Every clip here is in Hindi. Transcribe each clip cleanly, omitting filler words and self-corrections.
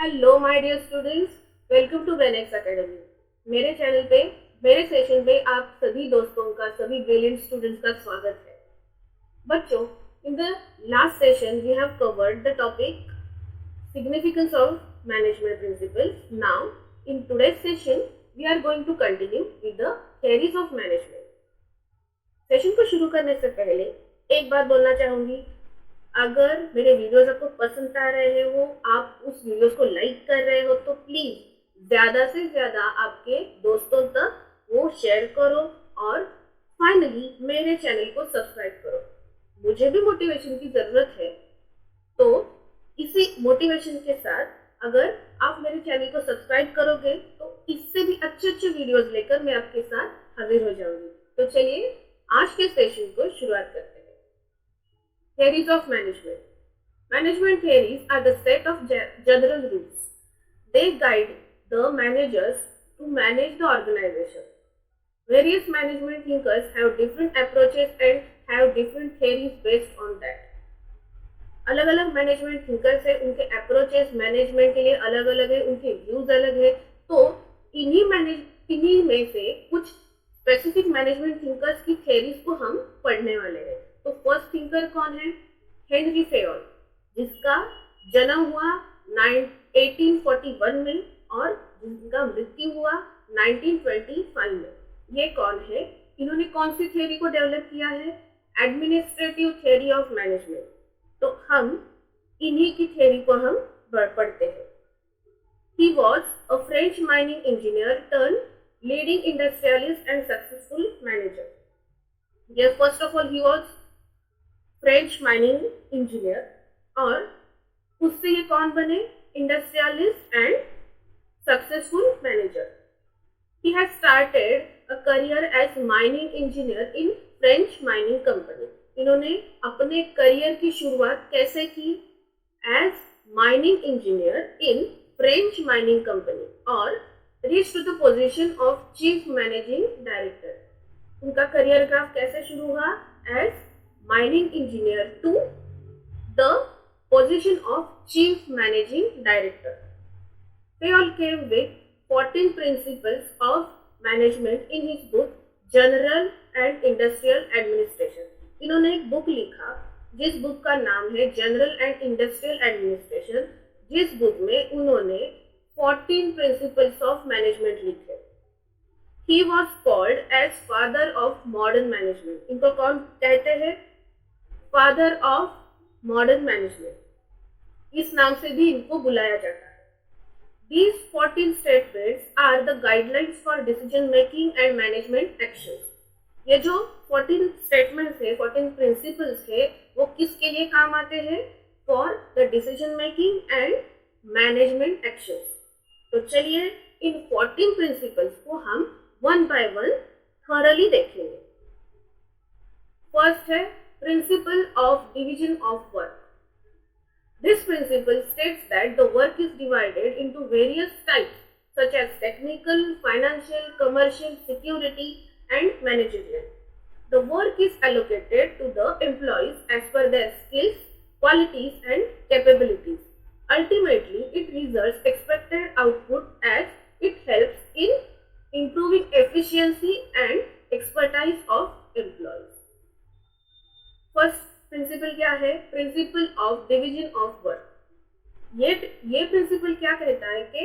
Hello my dear students, welcome to Venex academy. मेरे चैनल पे मेरे सेशन पे आप सभी दोस्तों का, सभी ब्रिलियंट स्टूडेंट्स का स्वागत है। बच्चों, in the last session we have covered the topic significance of management principles. Now in today's session we are going to continue with the theories of management. Session को शुरू करने से पहले एक बात बोलना चाहूंगी। अगर मेरे वीडियोस आपको पसंद आ रहे हो, आप उस वीडियोस को लाइक कर रहे हो, तो प्लीज ज्यादा से ज्यादा आपके दोस्तों तक वो शेयर करो और फाइनली मेरे चैनल को सब्सक्राइब करो। मुझे भी मोटिवेशन की जरूरत है, तो इसी मोटिवेशन के साथ अगर आप मेरे चैनल को सब्सक्राइब करोगे तो इससे भी अच्छे अच्छे वीडियोस लेकर मैं आपके साथ हाजिर हो जाऊंगी। तो चलिए आज के सेशन को शुरुआत करते हैं। Theories of management. Management theories are the set of general rules. They guide the managers to manage the organization. Various management thinkers have different approaches and have different theories based on that. अलग अलग मैनेजमेंट थिंकर्स है, उनके अप्रोचेस मैनेजमेंट के लिए अलग अलग है, उनके व्यूज अलग है। तो इन्हीं में से कुछ स्पेसिफिक मैनेजमेंट थिंकर्स की थ्योरीज को हम पढ़ने वाले हैं। तो फर्स्ट थिंकर कौन है? हेनरी फेयोल, जिसका जन्म हुआ 1841 में और जिनका मृत्यु हुआ 1925 में। ये कौन है? इन्होंने कौन सी थ्योरी को डेवलप किया है? Administrative theory of management. तो हम इन्हीं की थ्योरी को हम पढ़ते हैं। He was a French mining engineer turned leading industrialist and successful manager. Yes, first of all, he was French mining engineer और उससे ये कौन बने? Industrialist and successful manager. He has started a career as mining engineer in French mining company. इन्होंने अपने करियर की शुरुआत कैसे की? As mining engineer in French mining company और reach to the position of chief managing director. उनका करियर ग्राफ कैसे शुरू हुआ? As mining engineer to the position of chief managing director. Fayol came with 14 principles of management in his book General and Industrial Administration. इन्होंने एक बुक लिखा जिस बुक का नाम है जनरल एंड इंडस्ट्रियल एडमिनिस्ट्रेशन, जिस बुक में उन्होंने 14 प्रिंसिपल्स ऑफ मैनेजमेंट लिखे। He was called as father of modern management. इनको कौन कहते हैं? फादर ऑफ मॉडर्न मैनेजमेंट, इस नाम से भी इनको बुलाया जाता है। These 14 statements are the guidelines for decision making and management actions. ये जो 14 स्टेटमेंट्स है, 14 प्रिंसिपल्स है, वो किसके लिए काम आते हैं? For the decision making and management actions. तो चलिए इन 14 प्रिंसिपल्स को हम वन बाय वन थॉरली देखेंगे। फर्स्ट है principle of division of work. This principle states that the work is divided into various types such as technical, financial, commercial, security and managerial. The work is allocated to the employees as per their skills, qualities and capabilities. Ultimately, it results expected output as it helps in improving efficiency and expertise of employees. First principle क्या है? Principle of division of work. ये प्रिंसिपल क्या कहता है कि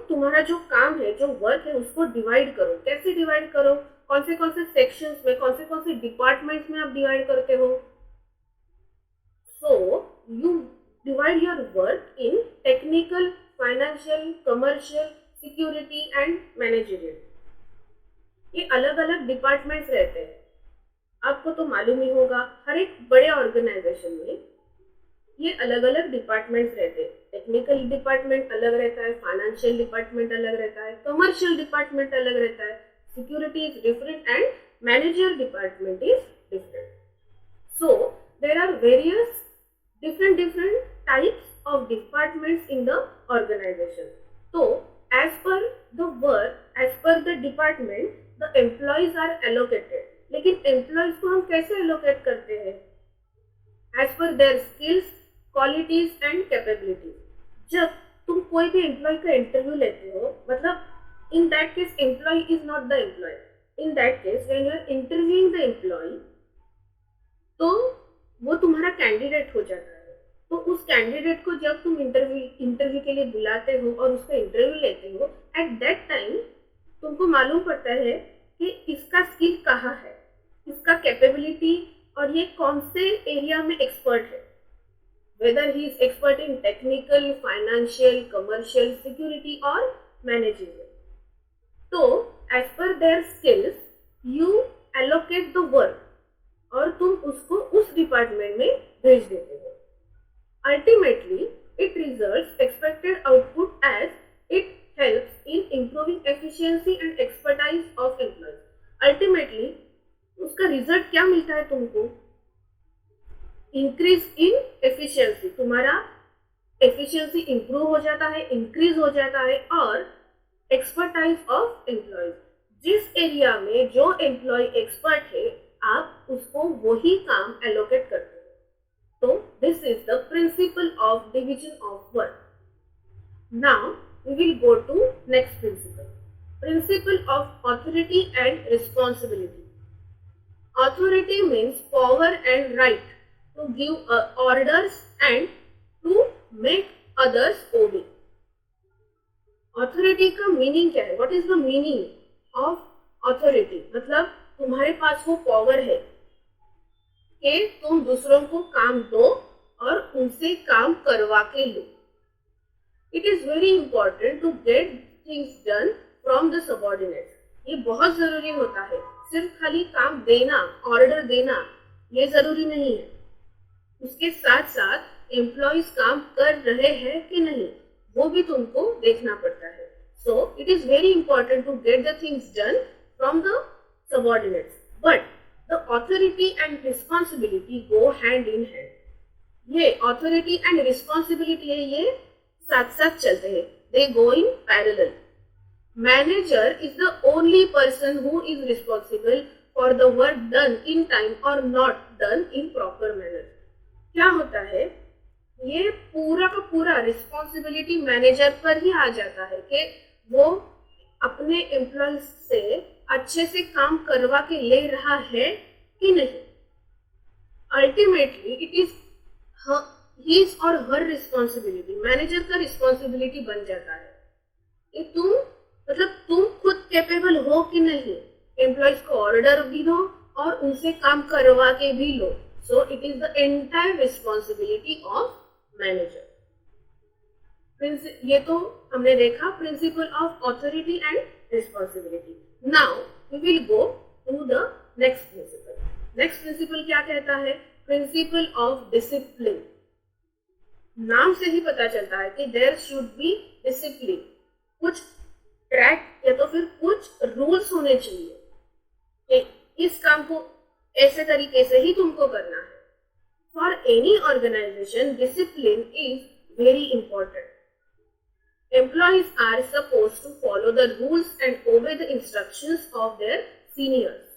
तुम्हारा जो काम है, जो वर्क है, उसको डिवाइड करो। कैसे डिवाइड करो? कौन से सेक्शंस में, कौन से डिपार्टमेंट्स में आप डिवाइड करते हो? So you divide your work in technical, financial, commercial, security and managerial. ये अलग अलग डिपार्टमेंट्स रहते हैं। आपको तो मालूम ही होगा, हर एक बड़े ऑर्गेनाइजेशन में ये अलग अलग डिपार्टमेंट्स रहते हैं। टेक्निकल डिपार्टमेंट अलग रहता है, फाइनेंशियल डिपार्टमेंट अलग रहता है, कमर्शियल डिपार्टमेंट अलग रहता है, security is different and manager department is different. So there are various different types of departments in the organization. So as per the work, as per the department, the employees are allocated. लेकिन एम्प्लॉयज को हम कैसे एलोकेट करते हैं? As per their skills, qualities and capabilities. जब तुम कोई भी एम्प्लॉय का इंटरव्यू लेते हो, मतलब in that case employee is not the employee, in that case when you are interviewing the employee तो वो तुम्हारा कैंडिडेट हो जाता है। तो उस कैंडिडेट को जब तुम इंटरव्यू के लिए बुलाते हो और उसका इंटरव्यू लेते हो, एट दैट टाइम तुमको मालूम पड़ता है कि इसका स्किल कहाँ है, इसका कैपेबिलिटी और ये कौन से एरिया में एक्सपर्ट है, whether he is expert in technical, financial, commercial, security और मैनेजरियल। तो as per their skills you allocate the work और तुम उसको उस डिपार्टमेंट में भेज देते हो। Ultimately it results expected output as it helps in improving efficiency and expertise of employees. Ultimately उसका रिजल्ट क्या मिलता है तुमको? इंक्रीज इन एफिशिएंसी, तुम्हारा एफिशिएंसी इंप्रूव हो जाता है, इंक्रीज हो जाता है, और एक्सपर्टाइज ऑफ एम्प्लॉयज, जिस एरिया में जो एम्प्लॉय एक्सपर्ट है आप उसको वही काम एलोकेट करते हो। तो this is the principle of division of work. Now we will go to next principle, principle of authority and responsibility. Authority means power and right to give orders and to make others obey. Authority का मीनिंग क्या है? What is the meaning of authority? मतलब तुम्हारे पास वो पावर है कि तुम दूसरों को काम दो और उनसे काम करवा के लो। It is very important to get things done from the subordinates. ये बहुत जरूरी होता है। सिर्फ खाली काम देना, ऑर्डर देना, ये जरूरी नहीं है। उसके साथ साथ एम्प्लॉयज काम कर रहे हैं कि नहीं वो भी तुमको देखना पड़ता है। So it is very important to get the things done from the subordinates, but the authority and responsibility go hand in hand. ये ऑथोरिटी एंड रिस्पॉन्सिबिलिटी है, ये साथ साथ चलते हैं, they go in parallel. Manager is the only person who is responsible for the work done in time or not done in proper manner. क्या होता है, ये पूरा का पूरा रिस्पॉन्सिबिलिटी मैनेजर पर ही आ जाता है कि वो अपने एम्प्लॉय से अच्छे से काम करवा के ले रहा है कि नहीं। अल्टीमेटली इट इज हिज और हर रिस्पॉन्सिबिलिटी, मैनेजर का रिस्पॉन्सिबिलिटी बन जाता है कि तुम खुद कैपेबल हो कि नहीं, एम्प्लॉयज को ऑर्डर भी दो और उनसे काम करवा के भी लो। So it is the entire responsibility of manager. ये तो हमने देखा principle of authority and responsibility. Now we will go to the next principle. Next principle क्या कहता है? Principle of discipline. नाम से ही पता चलता है कि देयर शुड बी डिसिप्लिन, कुछ ट्रैक या तो फिर कुछ रूल्स होने चाहिए कि इस काम को ऐसे तरीके से ही तुमको करना है। For any organisation discipline is very important. Employees are suppose to follow the rules and obey the instructions of their seniors.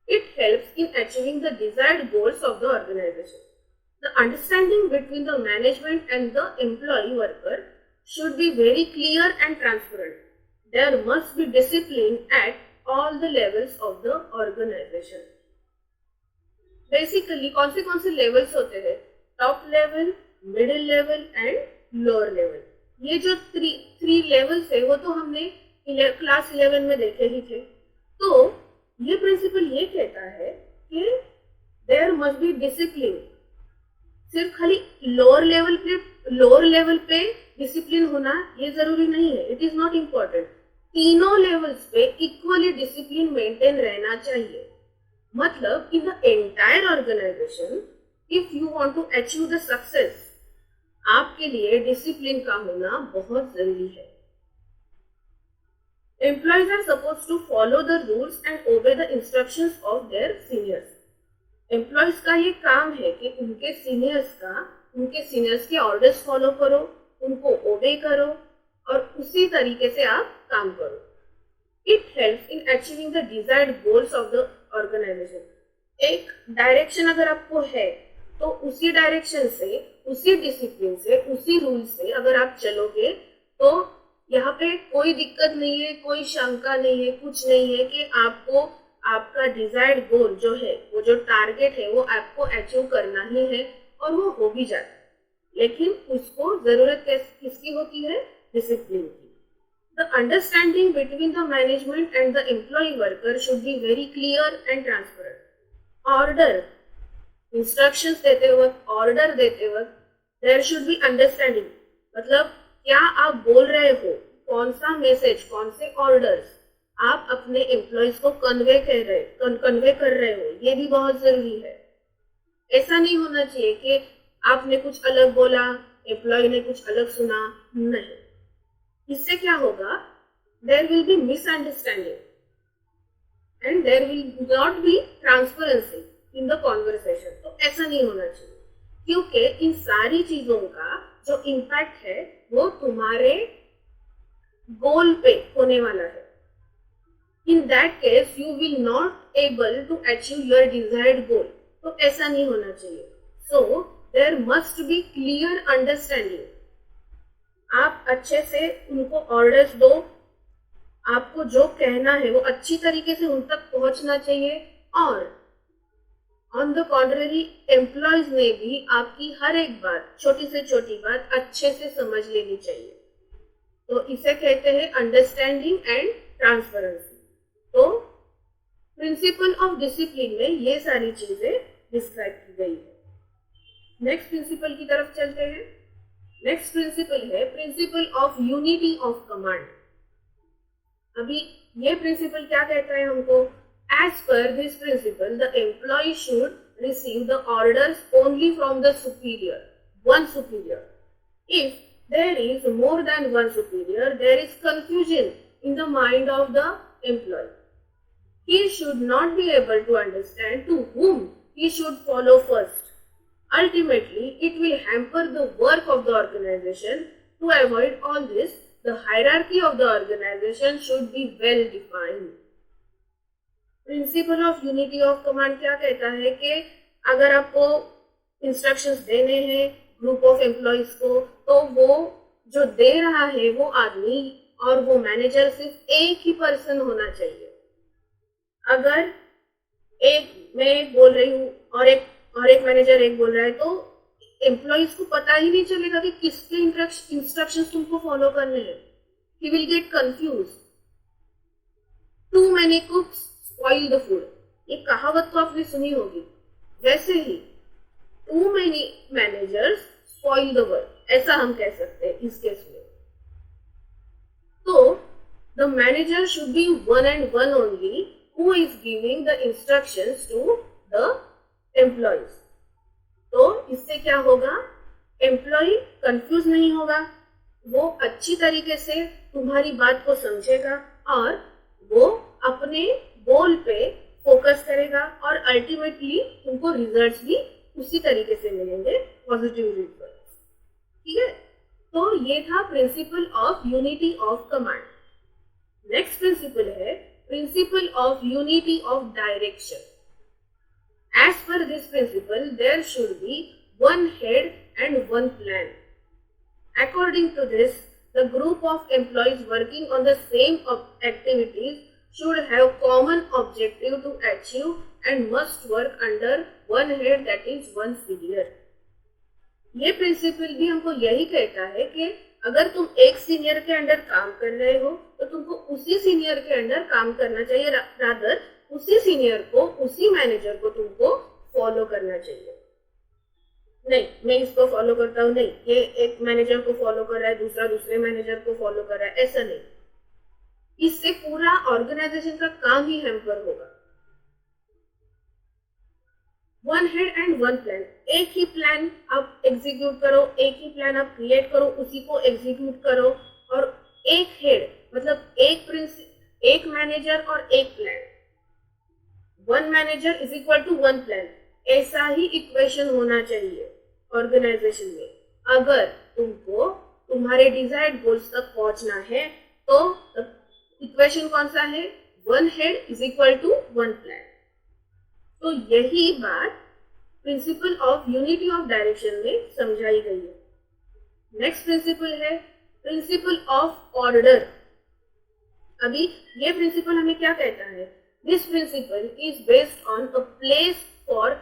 It helps in achieving the desired goals of the organisation. The understanding between the management and the employee worker should be very clear and transparent. There must be discipline at all the levels of the organization. Basically, कौन से levels होते हैं? Top level, middle level and lower level. ये जो three levels है वो तो हमने क्लास 11 में देखे ही थे। तो ये प्रिंसिपल ये कहता है कि there must be discipline। सिर्फ खाली लोअर लेवल पे डिसिप्लिन होना ये जरूरी नहीं है, इट इज नॉट इम्पोर्टेंट। तीनों लेवल्स पे इक्वली डिसिप्लिन मेंटेन रहना चाहिए। मतलब in the entire organisation if you want to achieve the success, आपके लिए डिसिप्लिन का होना बहुत जरूरी है। Employees are suppose to follow the rules and obey the instructions of their seniors. Employees का ये काम है कि उनके सीनियर्स के ऑर्डर्स फॉलो करो, उनको ओबे करो और उसी तरीके से आप काम करो। It helps in achieving the desired goals of the organisation. एक डायरेक्शन अगर आपको है तो उसी डायरेक्शन से, उसी डिसिप्लिन से, उसी रूल से अगर आप चलोगे तो यहाँ पे कोई दिक्कत नहीं है, कोई शंका नहीं है, कुछ नहीं है कि आपको आपका डिजायर्ड गोल जो है, वो जो टारगेट है वो आपको अचीव करना ही है और वो हो भी जाता है। लेकिन उसको जरूरत किसकी होती है? डिसिप्लिन की। The understanding between the management and the employee worker should be very clear and transparent. Order, instructions देते वक्त, order देते वक्त, there should be understanding. मतलब क्या आप बोल रहे हो, कौन सा मैसेज, कौन से ऑर्डर्स आप अपने एम्प्लॉयज को कन्वे कर रहे हो, ये भी बहुत जरूरी है। ऐसा नहीं होना चाहिए कि आपने कुछ अलग बोला, एम्प्लॉय ने कुछ अलग सुना, नहीं। इससे क्या होगा? There will be misunderstanding and there will not be transparency in the conversation. तो ऐसा नहीं होना चाहिए, क्योंकि इन सारी चीजों का जो इम्पैक्ट है वो तुम्हारे गोल पे होने वाला है। In that case you will not able to achieve your desired goal. तो ऐसा नहीं होना चाहिए। So there must be clear understanding. आप अच्छे से उनको ऑर्डर्स दो, आपको जो कहना है वो अच्छी तरीके से उन तक पहुंचना चाहिए, और ऑन द कॉन्ट्ररी एम्प्लॉयज ने भी आपकी हर एक बात, छोटी से छोटी बात अच्छे से समझ लेनी चाहिए। तो इसे कहते हैं अंडरस्टैंडिंग एंड ट्रांसपेरेंसी। तो प्रिंसिपल ऑफ डिसिप्लिन में ये सारी चीजें डिस्क्राइब की गई है। नेक्स्ट प्रिंसिपल की तरफ चलते हैं। नेक्स्ट प्रिंसिपल है principle of unity of command. अभी ये प्रिंसिपल क्या कहता है हमको? As per this principle the employee should receive the orders only from the superior, one superior. If there is more than one superior, there is confusion in the mind of the employee. He should not be able to understand to whom he should follow first. Ultimately, it will hamper the work of the organization. To avoid all this, the hierarchy of the organization should be well defined. Principle of unity of command क्या कहता है कि अगर आपको instructions देने हैं group of employees को, तो वो जो दे रहा है वो आदमी और वो मैनेजर सिर्फ एक ही पर्सन होना चाहिए। अगर मैं बोल रही हूँ और एक मैनेजर एक बोल रहा है, तो एम्प्लॉइज को पता ही नहीं चलेगा कि किसके इंस्ट्रक्शंस तुमको फॉलो करने हैं। He will get confuse. Too many cooks spoil the food, ये कहावत तो आपने सुनी होगी। वैसे ही too many managers spoil the work, ऐसा हम कह सकते हैं इस केस में। तो the manager should be one and one only who is giving the instructions to the employees. तो इससे क्या होगा? एम्प्लॉय कंफ्यूज नहीं होगा, वो अच्छी तरीके से तुम्हारी बात को समझेगा और वो अपने गोल पे फोकस करेगा और अल्टीमेटली उनको रिजल्ट्स भी उसी तरीके से मिलेंगे, पॉजिटिव रिजल्ट्स। ठीक है, तो ये था principal of unity of command. Next principle है Principle of unity of direction. As per this principle, there should be one head and one plan. According to this, the group of employees working on the same activities should have common objective to achieve and must work under one head, that is one senior. ये प्रिंसिपल भी हमको यही कहता है कि अगर तुम एक सीनियर के अंडर काम कर रहे हो तो तुमको उसी सीनियर के अंडर काम करना चाहिए, रादर उसी सीनियर को, उसी मैनेजर को तुमको फॉलो करना चाहिए। नहीं, मैं इसको फॉलो करता हूँ, नहीं ये एक मैनेजर को फॉलो कर रहा है, दूसरा दूसरे मैनेजर को फॉलो कर रहा है, ऐसा नहीं। इससे पूरा ऑर्गेनाइजेशन का काम ही हैम्पर होगा। One head and one plan, एक ही प्लान आप एग्जीक्यूट करो, एक ही प्लान आप क्रिएट करो, उसी को एग्जीक्यूट करो। और एक हेड मतलब एक मैनेजर और एक plan, one manager is equal to one plan, ऐसा ही इक्वेशन होना चाहिए ऑर्गेनाइजेशन में। अगर तुमको तुम्हारे डिजायर्ड गोल्स तक पहुंचना है तो इक्वेशन कौन सा है? One head is equal to one plan. तो यही बात principle of unity of direction में समझाई गई है। नेक्स्ट प्रिंसिपल है प्रिंसिपल ऑफ ऑर्डर। अभी ये प्रिंसिपल हमें क्या कहता है? This principle is based on a place for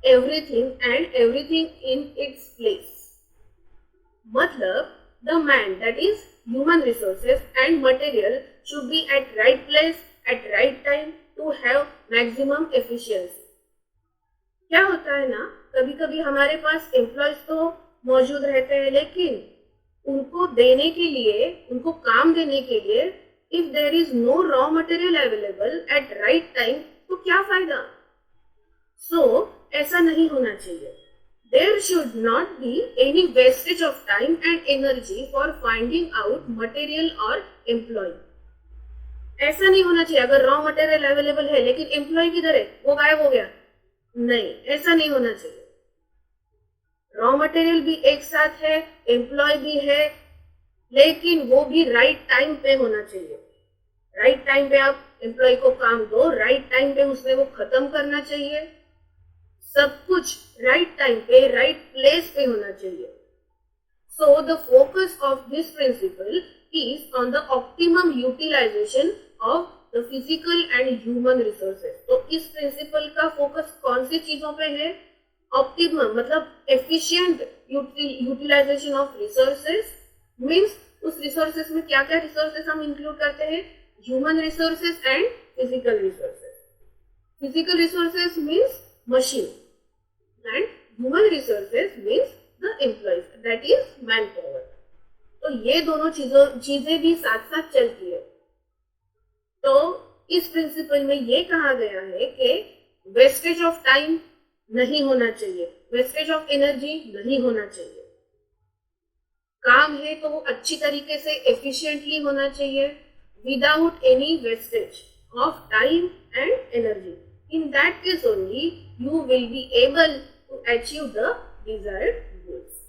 everything and everything in its place. मतलब the man that is human resources and material should be at right place at right time to have maximum efficiency. क्या होता है ना, कभी कभी हमारे पास एम्प्लॉयज तो मौजूद रहते हैं, लेकिन उनको देने के लिए, उनको काम देने के लिए if there is no raw material available at right time, तो क्या फायदा? सो ऐसा नहीं होना चाहिए। There should not be any wastage of time and energy for finding out material और एम्प्लॉय। ऐसा नहीं होना चाहिए अगर रॉ मटेरियल अवेलेबल है लेकिन एम्प्लॉय किधर है, वो गायब हो गया, नहीं, ऐसा नहीं होना चाहिए। रॉ मटेरियल भी एक साथ है, एम्प्लॉय भी है, लेकिन वो भी राइट टाइम पे होना चाहिए। राइट टाइम पे आप एम्प्लॉय को काम दो, राइट टाइम पे उसने वो खत्म करना चाहिए। सब कुछ राइट टाइम पे, राइट प्लेस पे होना चाहिए। So the focus of this principle is on the optimum utilization of the physical and human resources। तो इस प्रिंसिपल का फोकस कौन सी चीजों पे है? ऑप्टिमम मतलब efficient utilisation of resources. Means उस रिसोर्सेज में क्या क्या रिसोर्सेज हम इंक्लूड करते हैं? Human resources and physical resources. Physical resources means machine and human resources means the employees, that is man power. तो ये दोनों चीजें भी साथ साथ चलती है। तो इस प्रिंसिपल में ये कहा गया है कि वेस्टेज ऑफ टाइम नहीं होना चाहिए, वेस्टेज ऑफ एनर्जी नहीं होना चाहिए। काम है तो वो अच्छी तरीके से एफिशिएंटली होना चाहिए, without any wastage of time and energy. In that case only you will be able to achieve the desired goals.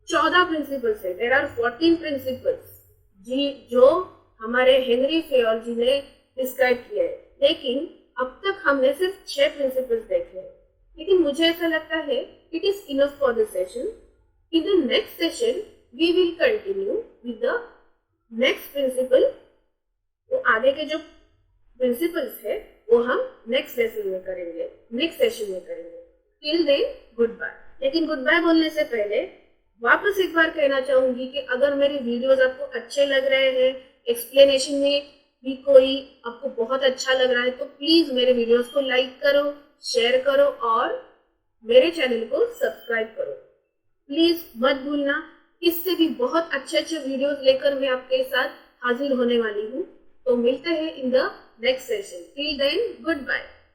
14 principles है, देयर आर 14 प्रिंसिपल्स जी जो हमारे हेनरी फेयोल जी ने डिस्क्राइब किया है, लेकिन अब तक हमने सिर्फ 6 प्रिंसिपल्स देखे हैं। लेकिन मुझे ऐसा लगता है it is enough for this session. In the next session we will continue with the next principle. तो आगे के जो प्रिंसिपल्स है वो हम नेक्स्ट सेशन में करेंगे, नेक्स्ट सेशन में करेंगे। Till then good bye. लेकिन गुड बाय बोलने से पहले वापस एक बार कहना चाहूंगी कि अगर मेरे वीडियोस आपको अच्छे लग रहे हैं, एक्सप्लेनेशन में भी कोई आपको बहुत अच्छा लग रहा है, तो प्लीज मेरे वीडियोस को लाइक करो, शेयर करो और मेरे चैनल को सब्सक्राइब करो। प्लीज मत भूलना, इससे भी बहुत अच्छे अच्छे वीडियोस लेकर मैं आपके साथ हाजिर होने वाली हूँ। तो मिलते हैं in the next session. Till then good bye.